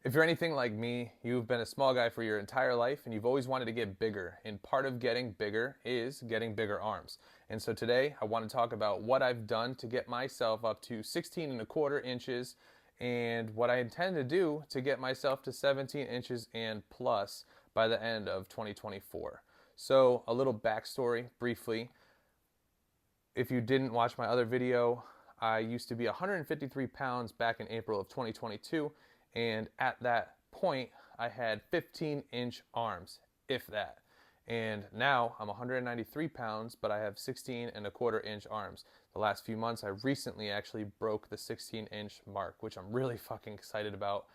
If you're anything like me, you've been a small guy for your entire life and you've always wanted to get bigger. And part of getting bigger is getting bigger arms. And so today I want to talk about what I've done to get myself up to 16 and a quarter inches and what I intend to do to get myself to 17 inches and plus by the end of 2024. So, a little backstory briefly. If you didn't watch my other video, I used to be 153 pounds back in April of 2022, and at that point, I had 15-inch arms, if that. And now I'm 193 pounds, but I have 16 and a quarter inch arms. The last few months, I recently actually broke the 16-inch mark, which I'm really fucking excited about.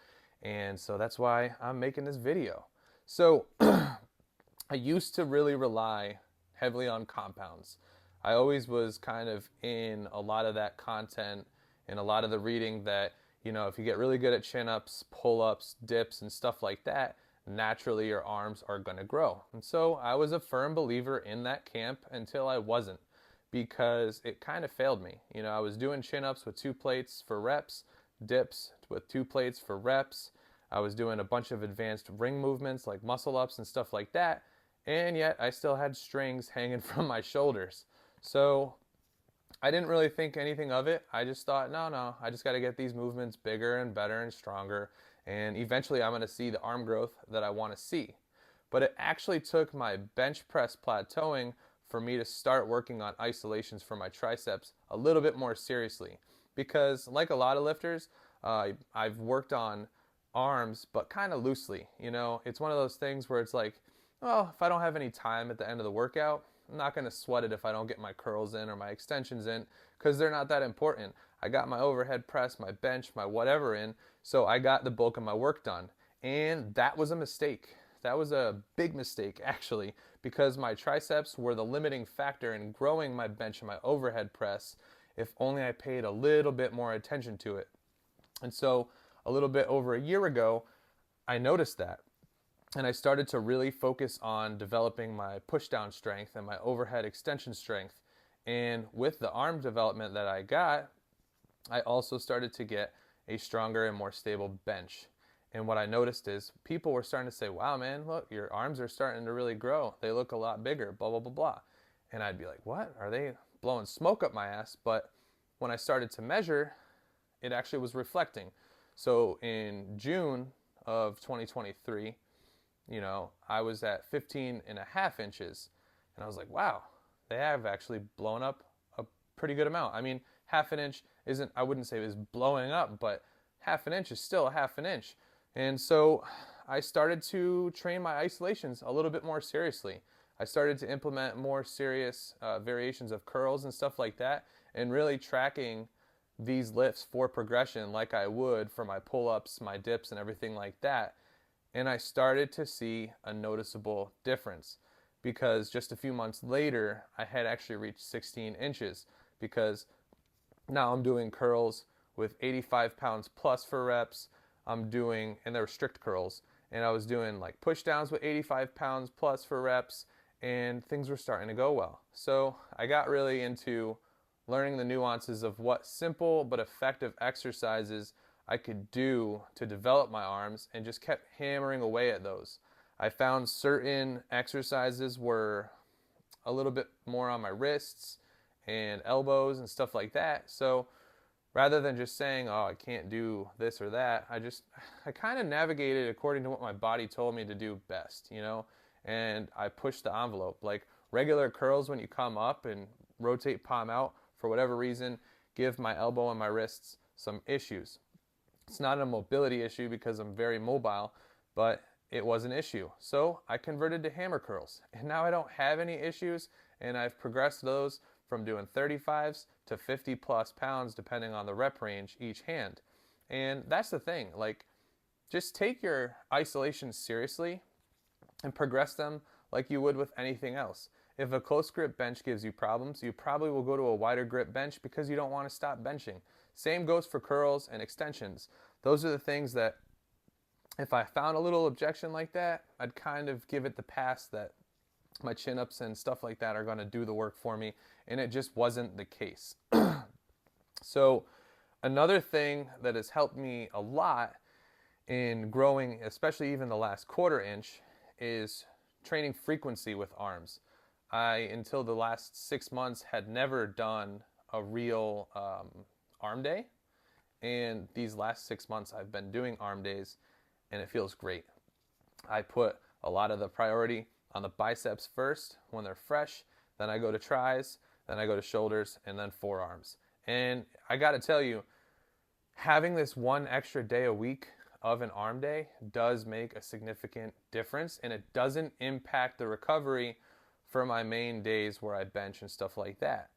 And so that's why I'm making this video. So I used to really rely heavily on compounds. I always was kind of in a lot of that content and a lot of the reading that, if you get really good at chin ups, pull ups, dips, and stuff like that, naturally your arms are going to grow. And so I was a firm believer in that camp until I wasn't, because it kind of failed me. I was doing chin ups with 2 plates for reps, dips with 2 plates for reps. I was doing a bunch of advanced ring movements like muscle ups and stuff like that, and yet I still had strings hanging from my shoulders. So I didn't really think anything of it. I just thought, no, I just got to get these movements bigger and better and stronger, and eventually I'm going to see the arm growth that I want to see. But it actually took my bench press plateauing for me to start working on isolations for my triceps a little bit more seriously. Because, like a lot of lifters, I've worked on arms, but kind of loosely. It's one of those things where it's like, well, if I don't have any time at the end of the workout, I'm not going to sweat it if I don't get my curls in or my extensions in, because they're not that important. I got my overhead press, my bench, my whatever in, so I got the bulk of my work done. And that was a mistake. That was a big mistake, actually, because my triceps were the limiting factor in growing my bench and my overhead press if only I paid a little bit more attention to it. And so, a little bit over a year ago, I noticed that. And I started to really focus on developing my pushdown strength and my overhead extension strength. And with the arm development that I got, I also started to get a stronger and more stable bench. And what I noticed is people were starting to say, wow, man, look, your arms are starting to really grow. They look a lot bigger, blah, blah, blah, blah. And I'd be like, what? Are they blowing smoke up my ass? But when I started to measure, it actually was reflecting. So in June of 2023, I was at 15 and a half inches. And I was like, wow, they have actually blown up a pretty good amount. I mean, half an inch isn't, I wouldn't say it was blowing up, but half an inch is still a half an inch. And so I started to train my isolations a little bit more seriously. I started to implement more serious variations of curls and stuff like that, and really tracking these lifts for progression like I would for my pull-ups, my dips, and everything like that. And I started to see a noticeable difference, because just a few months later, I had actually reached 16 inches, because now I'm doing curls with 85 pounds plus for reps. And they were strict curls, and I was doing like push downs with 85 pounds plus for reps, and things were starting to go well. So I got really into learning the nuances of what simple but effective exercises I could do to develop my arms, and just kept hammering away at those. I found certain exercises were a little bit more on my wrists and elbows and stuff like that. So rather than just saying, oh, I can't do this or that, I kind of navigated according to what my body told me to do best. And I pushed the envelope. Like regular curls, when you come up and rotate palm out, for whatever reason, give my elbow and my wrists some issues. It's not a mobility issue because I'm very mobile, but it was an issue. So I converted to hammer curls, and now I don't have any issues, and I've progressed those from doing 35s to 50 plus pounds depending on the rep range each hand. And that's the thing, like, just take your isolations seriously and progress them like you would with anything else. If a close grip bench gives you problems, you probably will go to a wider grip bench because you don't want to stop benching. Same goes for curls and extensions. Those are the things that, if I found a little objection like that, I'd kind of give it the pass that my chin-ups and stuff like that are going to do the work for me, and it just wasn't the case. So another thing that has helped me a lot in growing, especially even the last quarter inch, is training frequency with arms. I, until the last 6 months, had never done a real arm day. And these last 6 months, I've been doing arm days, and it feels great. I put a lot of the priority on the biceps first when they're fresh, then I go to tris, then I go to shoulders, and then forearms. And I got to tell you, having this one extra day a week of an arm day does make a significant difference, and it doesn't impact the recovery for my main days where I bench and stuff like that.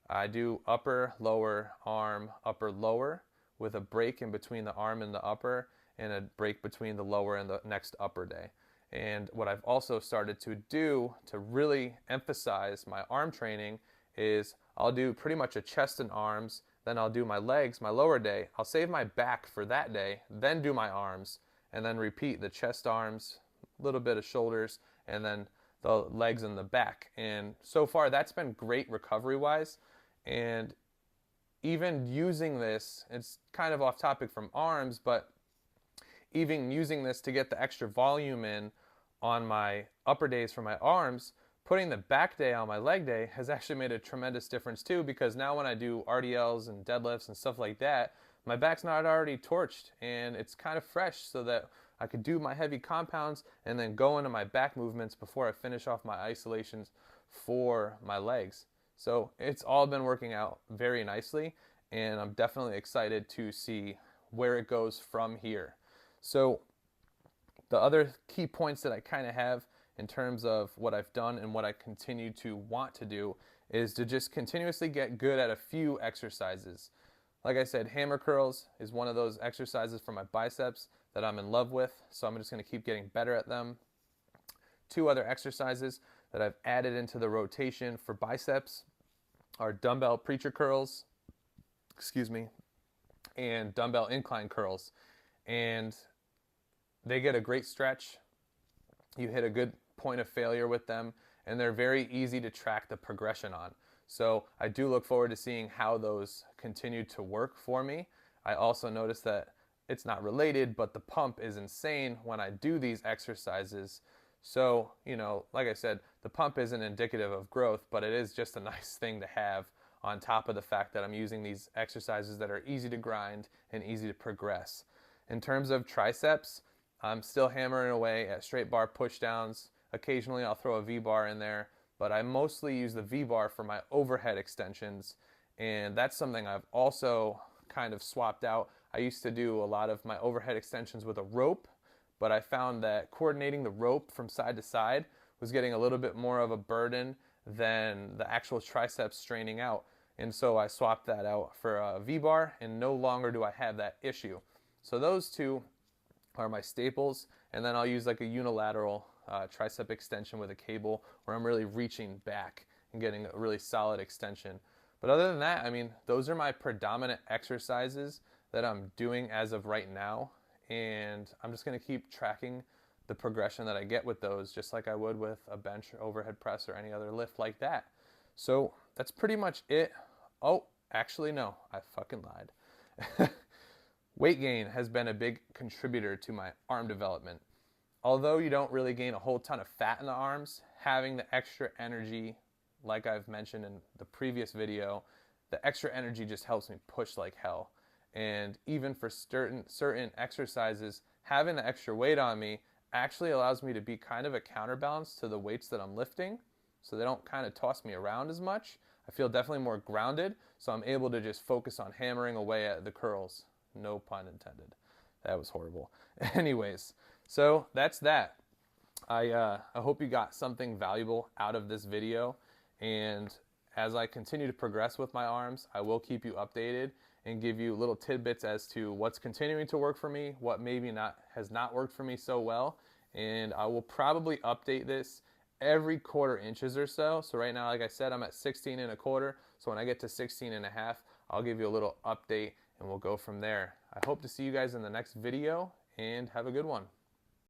I do upper, lower, arm, upper, lower, with a break in between the arm and the upper, and a break between the lower and the next upper day. And what I've also started to do to really emphasize my arm training is I'll do pretty much a chest and arms, then I'll do my legs, my lower day. I'll save my back for that day, then do my arms, and then repeat the chest, arms, a little bit of shoulders, and then the legs and the back. And so far, that's been great recovery-wise. And even using this, it's kind of off topic from arms, but even using this to get the extra volume in on my upper days for my arms, putting the back day on my leg day has actually made a tremendous difference too, because now when I do RDLs and deadlifts and stuff like that, my back's not already torched and it's kind of fresh, so that I could do my heavy compounds and then go into my back movements before I finish off my isolations for my legs. So it's all been working out very nicely, and I'm definitely excited to see where it goes from here. So the other key points that I kind of have in terms of what I've done and what I continue to want to do is to just continuously get good at a few exercises. Like I said, hammer curls is one of those exercises for my biceps that I'm in love with, so I'm just going to keep getting better at them. 2 other exercises that I've added into the rotation for biceps are dumbbell preacher curls, and dumbbell incline curls. And they get a great stretch. You hit a good point of failure with them, and they're very easy to track the progression on. So I do look forward to seeing how those continue to work for me. I also noticed that it's not related, but the pump is insane when I do these exercises. So, like I said, the pump isn't indicative of growth, but it is just a nice thing to have on top of the fact that I'm using these exercises that are easy to grind and easy to progress. In terms of triceps, I'm still hammering away at straight bar pushdowns. Occasionally I'll throw a V-bar in there, but I mostly use the V-bar for my overhead extensions, and that's something I've also kind of swapped out. I used to do a lot of my overhead extensions with a rope, but I found that coordinating the rope from side to side was getting a little bit more of a burden than the actual triceps straining out. And so I swapped that out for a V-bar, and no longer do I have that issue. So those 2 are my staples, and then I'll use like a unilateral tricep extension with a cable where I'm really reaching back and getting a really solid extension. But other than that, those are my predominant exercises that I'm doing as of right now, and I'm just going to keep tracking the progression that I get with those, just like I would with a bench or overhead press or any other lift like that. So that's pretty much it. Oh, actually no, I fucking lied. Weight gain has been a big contributor to my arm development. Although you don't really gain a whole ton of fat in the arms, having the extra energy, like I've mentioned in the previous video, the extra energy just helps me push like hell. And even for certain exercises, having the extra weight on me actually allows me to be kind of a counterbalance to the weights that I'm lifting, so they don't kind of toss me around as much. I feel definitely more grounded, so I'm able to just focus on hammering away at the curls. No pun intended. That was horrible. Anyways, so that's that. I hope you got something valuable out of this video, and as I continue to progress with my arms, I will keep you updated and give you little tidbits as to what's continuing to work for me, what maybe has not worked for me so well, and I will probably update this every quarter inches or so. So right now, like I said, I'm at 16.25, so when I get to 16.5, I'll give you a little update and we'll go from there. I hope to see you guys in the next video, and have a good one.